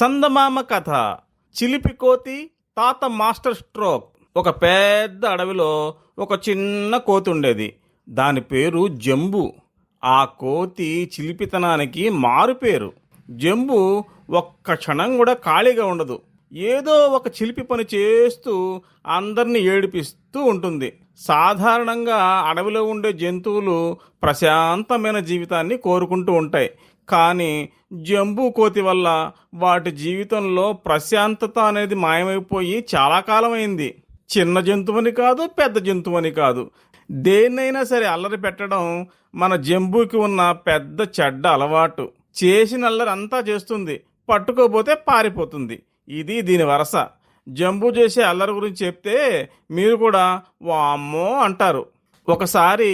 చందమామ కథ. చిలిపి కోతి, తాత మాస్టర్ స్ట్రోక్. ఒక పెద్ద అడవిలో ఒక చిన్న కోతి ఉండేది. దాని పేరు జంబు. ఆ కోతి చిలిపితనానికి మారుపేరు. జంబు ఒక్క క్షణం కూడా ఖాళీగా ఉండదు. ఏదో ఒక చిలిపి పని చేస్తూ అందరినీ ఏడిపిస్తూ ఉంటుంది. సాధారణంగా అడవిలో ఉండే జంతువులు ప్రశాంతమైన జీవితాన్ని కోరుకుంటూ ఉంటాయి. కానీ జంబూ కోతి వల్ల వాటి జీవితంలో ప్రశాంతత అనేది మాయమైపోయి చాలా కాలమైంది. చిన్న జంతువుని కాదు, పెద్ద జంతువుని కాదు, దేన్నైనా సరే అల్లరి పెట్టడం మన జంబూకి ఉన్న పెద్ద చెడ్డ అలవాటు. చేసిన అల్లరి అంతా చేస్తుంది, పట్టుకోపోతే పారిపోతుంది. ఇది దీని వరస. జంబూ చేసే అల్లరి గురించి చెప్తే మీరు కూడా వామ్మో అంటారు. ఒకసారి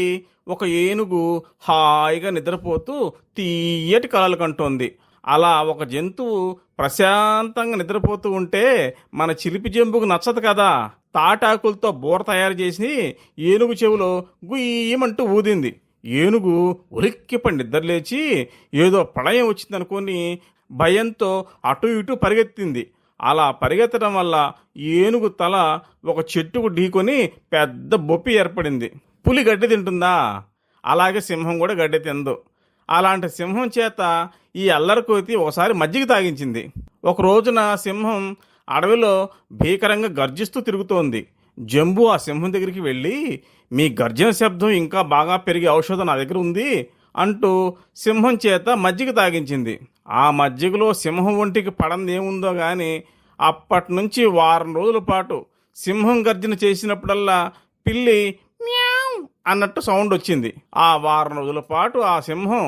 ఒక ఏనుగు హాయిగా నిద్రపోతూ తీయటి కలలు కంటోంది. అలా ఒక జంతువు ప్రశాంతంగా నిద్రపోతూ ఉంటే మన చిలిపి జంబుకు నచ్చదు కదా. తాటాకులతో బోర తయారు చేసి ఏనుగు చెవిలో గుయ్యమంటూ ఊదింది. ఏనుగు ఉలిక్కిపడి నిద్రలేచి ఏదో ప్రళయం వచ్చిందనుకొని భయంతో అటు ఇటు పరిగెత్తింది. అలా పరిగెత్తడం వల్ల ఏనుగు తల ఒక చెట్టుకు ఢీకొని పెద్ద బొప్పి ఏర్పడింది. పులి గడ్డి తింటుందా? అలాగే సింహం కూడా గడ్డి తిందు. అలాంటి సింహం చేత ఈ అల్లరికోతి ఒకసారి మజ్జిగ తాగించింది. ఒక రోజున సింహం అడవిలో భీకరంగా గర్జిస్తూ తిరుగుతోంది. జంబు ఆ సింహం దగ్గరికి వెళ్ళి, మీ గర్జన శబ్దం ఇంకా బాగా పెరిగే ఔషధం నా దగ్గర ఉంది అంటూ సింహం చేత మజ్జిగ తాగించింది. ఆ మజ్జిగలో సింహం ఒంటికి పడందేముందో గాని అప్పటి నుంచి వారం రోజుల పాటు సింహం గర్జన చేసినప్పుడల్లా పిల్లి మ్యావ్ అన్నట్టు సౌండ్ వచ్చింది. ఆ వారం రోజుల పాటు ఆ సింహం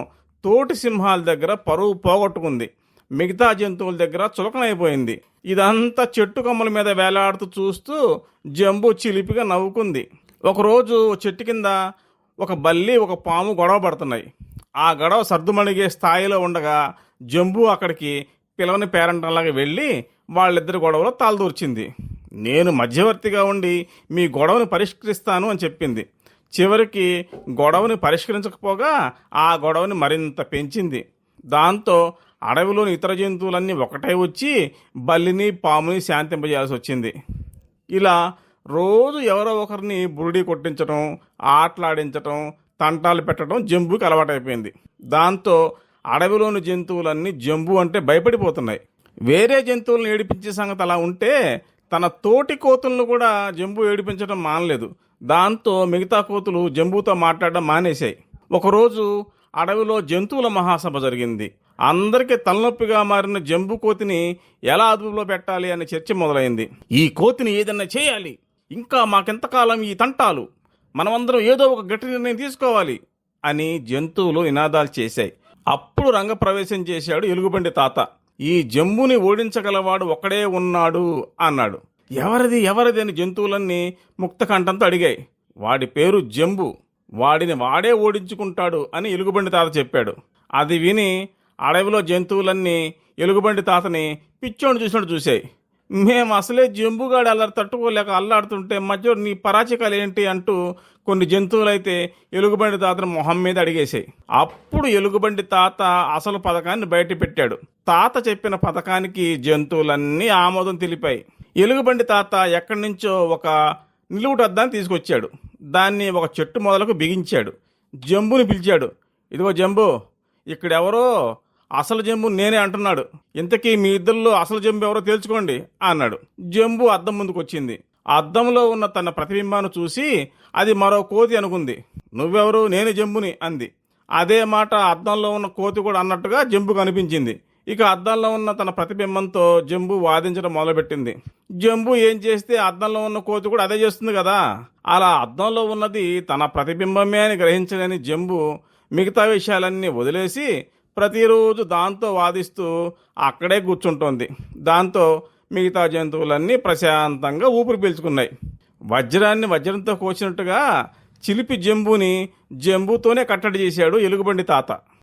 తోటి సింహాల దగ్గర పరువు పోగొట్టుకుంది. మిగతా జంతువుల దగ్గర చులకనైపోయింది. ఇదంతా చెట్టు కొమ్మల మీద వేలాడుతూ చూస్తూ జంబు చిలిపిగా నవ్వుకుంది. ఒకరోజు చెట్టు కింద ఒక బల్లి ఒక పాము గొడవ పడుతున్నాయి. ఆ గొడవ సర్దుమణిగే స్థాయిలో ఉండగా జంబు అక్కడికి పిలవని పేరంటంలాగా వెళ్ళి వాళ్ళిద్దరి గొడవలో తాళదూర్చింది. నేను మధ్యవర్తిగా ఉండి మీ గొడవను పరిష్కరిస్తాను అని చెప్పింది. చివరికి గొడవని పరిష్కరించకపోగా ఆ గొడవని మరింత పెంచింది. దాంతో అడవిలోని ఇతర జంతువులన్నీ ఒకటే వచ్చి బల్లిని పాముని శాంతింపజేయాల్సి వచ్చింది. ఇలా రోజు ఎవరో ఒకరిని బురుడి కొట్టించడం, ఆటలాడించడం, తంటాలు పెట్టడం జంబుకి అలవాటైపోయింది. దాంతో అడవిలోని జంతువులన్నీ జంబు అంటే భయపడిపోతున్నాయి. వేరే జంతువులను ఏడిపించే సంగతి అలా ఉంటే తన తోటి కోతులను కూడా జంబు ఏడిపించడం మానలేదు. దాంతో మిగతా కోతులు జంబుతో మాట్లాడడం మానేశాయి. ఒకరోజు అడవిలో జంతువుల మహాసభ జరిగింది. అందరికీ తలనొప్పిగా మారిన జంబు కోతిని ఎలా అదుపులో పెట్టాలి అనే చర్చ మొదలైంది. ఈ కోతిని ఏదన్నా చేయాలి, ఇంకా మాకెంతకాలం ఈ తంటాలు, మనమందరం ఏదో ఒక గట్టి నిర్ణయం తీసుకోవాలి అని జంతువులు నినాదాలు చేశాయి. అప్పుడు రంగప్రవేశం చేశాడు ఎలుగుబంటి తాత. ఈ జంబుని ఓడించగలవాడు ఒక్కడే ఉన్నాడు అన్నాడు. ఎవరిది అని జంతువులన్నీ ముక్తకంఠంతో అడిగాయి. వాడి పేరు జంబు, వాడిని వాడే ఓడించుకుంటాడు అని ఎలుగుబంటి తాత చెప్పాడు. అది విని అడవిలో జంతువులన్నీ ఎలుగుబంటి తాతని పిచ్చోని చూసినట్టు చూశాయి. మేము అసలే జంబుగాడు అల్లరి తట్టుకోలేక అల్లాడుతుంటే మధ్య నీ పరాచికాలు ఏంటి అంటూ కొన్ని జంతువులైతే ఎలుగుబంటి తాతను మొహం మీద అడిగేశాయి. అప్పుడు ఎలుగుబంటి తాత అసలు పథకాన్ని బయట పెట్టాడు. తాత చెప్పిన పథకానికి జంతువులన్నీ ఆమోదం తెలిపాయి. ఎలుగుబంటి తాత ఎక్కడి నుంచో ఒక నిలువుటద్దాన్ని తీసుకొచ్చాడు. దాన్ని ఒక చెట్టు మొదలకు బిగించాడు. జంబుని పిలిచాడు. ఇదిగో జంబు, ఇక్కడెవరో అసలు జంబు నేనే అంటున్నాడు. ఇంతకీ మీ ఇద్దరిలో అసలు జంబు ఎవరో తేల్చుకోండి అన్నాడు. జంబు అద్దం ముందుకు వచ్చింది. ఆ అద్దంలో ఉన్న తన ప్రతిబింబాన్ని చూసి అది మరో కోతి అనుకుంది. నువ్వెవరు? నేను జంబుని అంది. అదే మాట అద్దంలో ఉన్న కోతి కూడా అన్నట్టుగా జంబుకు అనిపించింది. ఇక అద్దంలో ఉన్న తన ప్రతిబింబంతో జంబు వాదించడం మొదలుపెట్టింది. జంబు ఏం చేస్తే అద్దంలో ఉన్న కోతి కూడా అదే చేస్తుంది కదా. అలా అద్దంలో ఉన్నది తన ప్రతిబింబమే అని గ్రహించలేని జంబు మిగతా విషయాలన్నీ వదిలేసి ప్రతిరోజు దాంతో వాదిస్తూ అక్కడే కూర్చుంటోంది. దాంతో మిగతా జంతువులన్నీ ప్రశాంతంగా ఊపిరి పీల్చుకున్నాయి. వజ్రాన్ని వజ్రంతో కోసినట్టుగా చిలిపి జంబుని జంబుతోనే కట్టడి చేశాడు ఎలుగుబంటి తాత.